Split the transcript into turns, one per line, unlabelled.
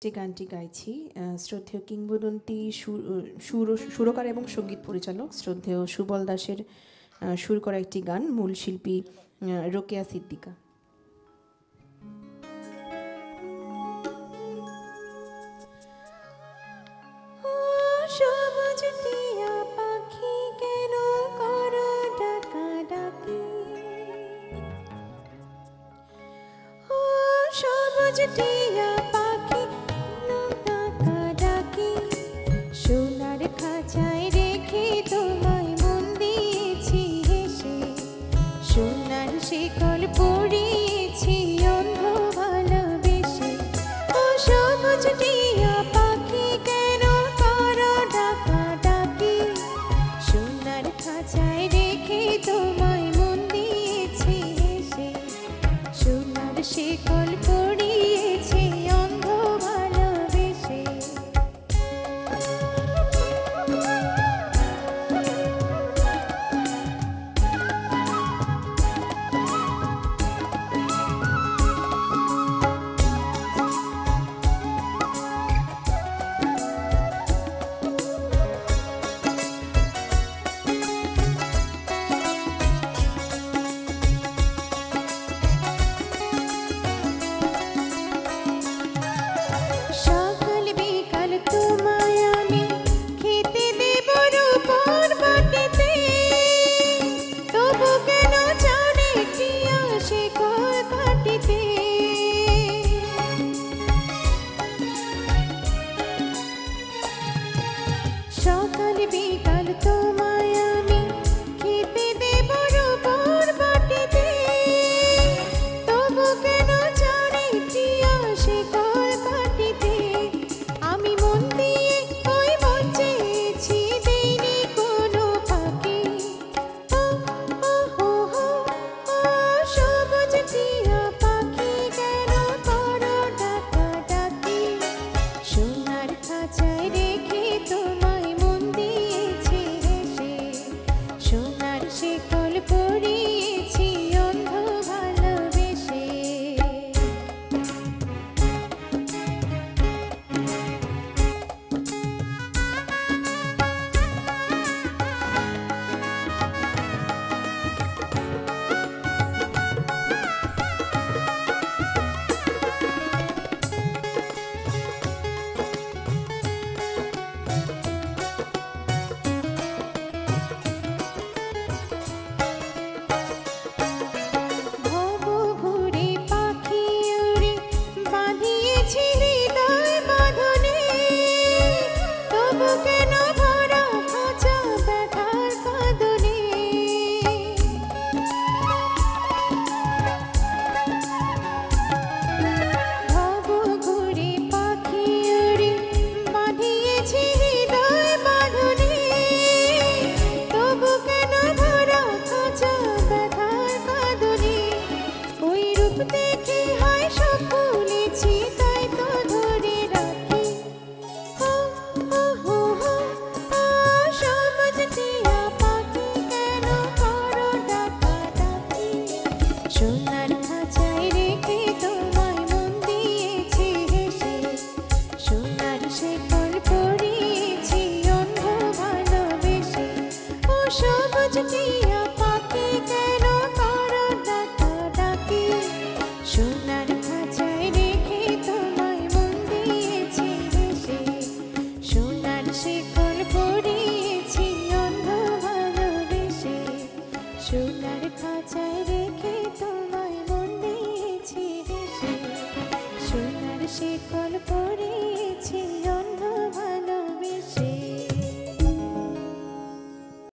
যে গানটি গাইছি শ্রদ্ধেয় কিংবদন্তি সুরকার এবং সঙ্গীত পরিচালক শ্রদ্ধেয় সুবল দাসের সুর করা একটি গান, মূল শিল্পী রোকেয়া সিদ্দিকা।
সোনার খাঁচায় রেখে তোমায় মন দিয়েছি হেসে, সোনার শিকল পরিয়েছি অন্ধ ভালোবেসে। ও সবুজ টিয়া পাখি কেন করো ডাকাডাকি, সোনার খাঁচায় রেখে তোমায় মন দিয়েছি হেসে, সোনার শিকল পরিয়েছি অন্ধ ভালোবেসে। সকাল বিকাল তোমায় আমি খেতে দেব রূপোর বাটিতে, তবু কেন জানি প্রিয়া শিকল কাটিতে। আমি মন দিয়ে ওই মন চেয়েছি, দেইনি কোনো ফাঁকি। ও ও হো হো ও সবুজ টিয়া পাখি কেন করো ডাকাডাকি, সোনার খাঁচায় রেখে তোমায় মন দিয়েছি হেসে, সোনার শিকল পরিয়েছি অন্ধ ভালোবেসে। দেখে হয় সব ভুলেছি, তাই তো ধরে রাখি। ও ও হো হো ও সবুজ টিয়া পাখি কেন করো ডাকাডাকি, সোনার খাঁচায় রেখে তোমায় মন দিয়েছি হেসে, সোনার শিকল পরিয়েছি অন্ধ ভালোবেসে। ও সবুজ টিয়া পাখি কেন করো ডাকাডাকি, সোনার খাঁচায় রেখে তোমায় মন দিয়েছি হেসে, সোনার শিকল পরিয়েছি অন্ধ ভালোবেসে। সোনার খাঁচায় রেখে তোমায় মন দিয়েছি হেসে, সোনার শিকল